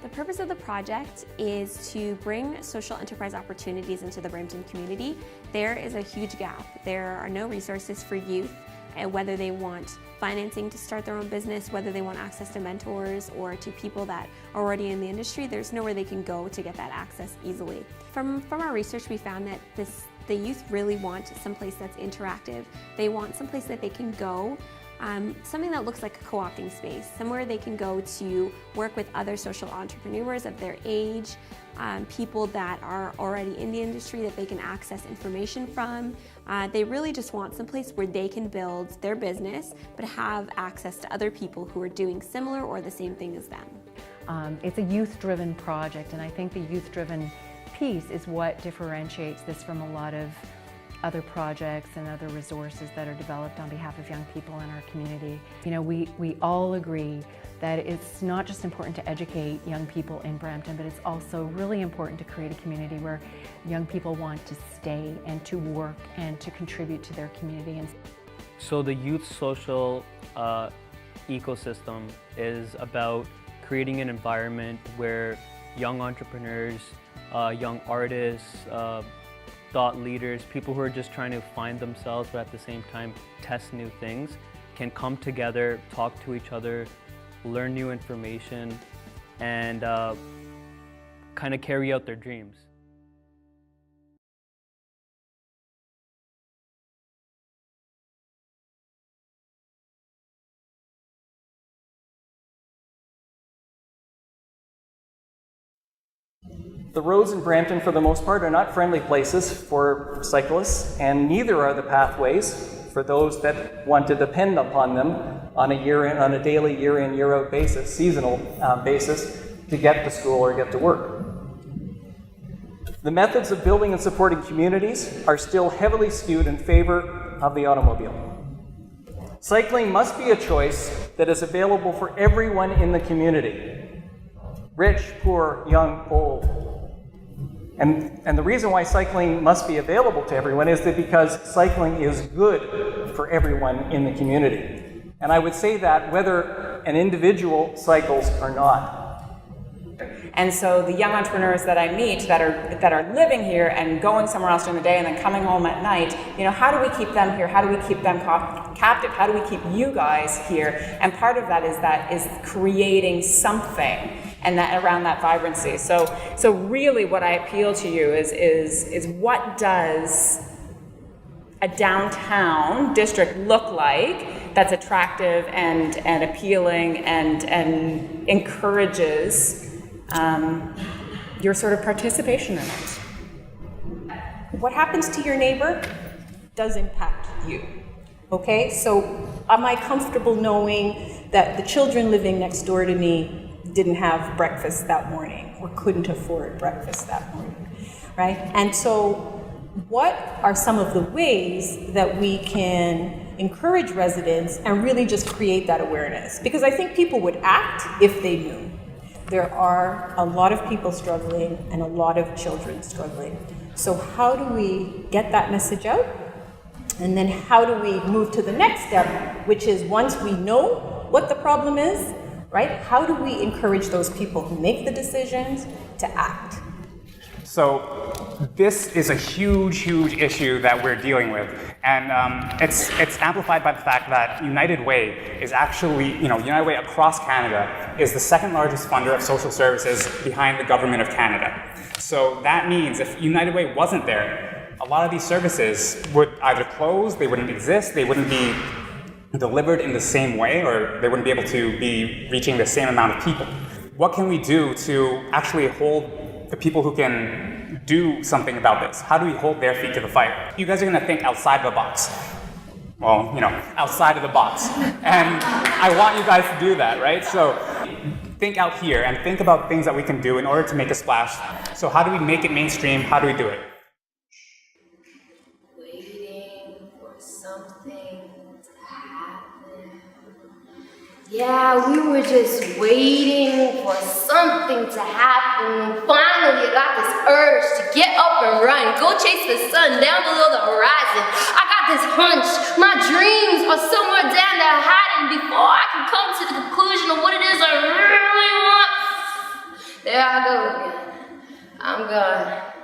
The purpose of the project is to bring social enterprise opportunities into the Brampton community. There is a huge gap. There are no resources for youth, whether they want financing to start their own business, whether they want access to mentors or to people that are already in the industry. There's nowhere they can go to get that access easily. From our research, we found that the youth really want someplace that's interactive. They want someplace that they can go, something that looks like a co-opting space, somewhere they can go to work with other social entrepreneurs of their age, people that are already in the industry that they can access information from. They really just want someplace where they can build their business, but have access to other people who are doing similar or the same thing as them. It's a youth-driven project, and I think the youth-driven piece is what differentiates this from a lot of other projects and other resources that are developed on behalf of young people in our community. You know, we all agree that it's not just important to educate young people in Brampton, but it's also really important to create a community where young people want to stay and to work and to contribute to their community. So the youth social ecosystem is about creating an environment where young entrepreneurs, young artists, thought leaders, people who are just trying to find themselves but at the same time test new things, can come together, talk to each other, learn new information, and kind of carry out their dreams. The roads in Brampton, for the most part, are not friendly places for cyclists, and neither are the pathways for those that want to depend upon them on a daily, year-in, year-out basis, seasonal basis, to get to school or get to work. The methods of building and supporting communities are still heavily skewed in favor of the automobile. Cycling must be a choice that is available for everyone in the community. Rich, poor, young, old. And the reason why cycling must be available to everyone is that because cycling is good for everyone in the community. And I would say that whether an individual cycles or not. And so the young entrepreneurs that I meet that are living here and going somewhere else during the day and then coming home at night, you know, how do we keep them here? How do we keep them captive? How do we keep you guys here? And part of that is creating something and that around that vibrancy. So really what I appeal to you is what does a downtown district look like that's attractive and appealing and encourages your sort of participation in it. What happens to your neighbor does impact you, okay? So am I comfortable knowing that the children living next door to me didn't have breakfast that morning or couldn't afford breakfast that morning, right? And so what are some of the ways that we can encourage residents and really just create that awareness? Because I think people would act if they knew. There are a lot of people struggling and a lot of children struggling. So how do we get that message out? And then how do we move to the next step, which is once we know what the problem is, right? How do we encourage those people who make the decisions to act? So this is a huge, huge issue that we're dealing with. And it's amplified by the fact that United Way is actually, United Way across Canada is the second largest funder of social services behind the government of Canada. So that means if United Way wasn't there, a lot of these services would either close, they wouldn't exist, they wouldn't be delivered in the same way, or they wouldn't be able to be reaching the same amount of people. What can we do to actually hold the people who can do something about this? How do we hold their feet to the fire? You guys are gonna think outside the box. Well, outside of the box. And I want you guys to do that, right? So think out here and think about things that we can do in order to make a splash. So how do we make it mainstream? How do we do it? Waiting for something to happen. Yeah, we were just waiting for something to happen. Finally, I got this urge to get up and run, go chase the sun down below the horizon. I got this hunch. My dreams are somewhere down there hiding before I can come to the conclusion of what it is I really want. There I go again. I'm gone.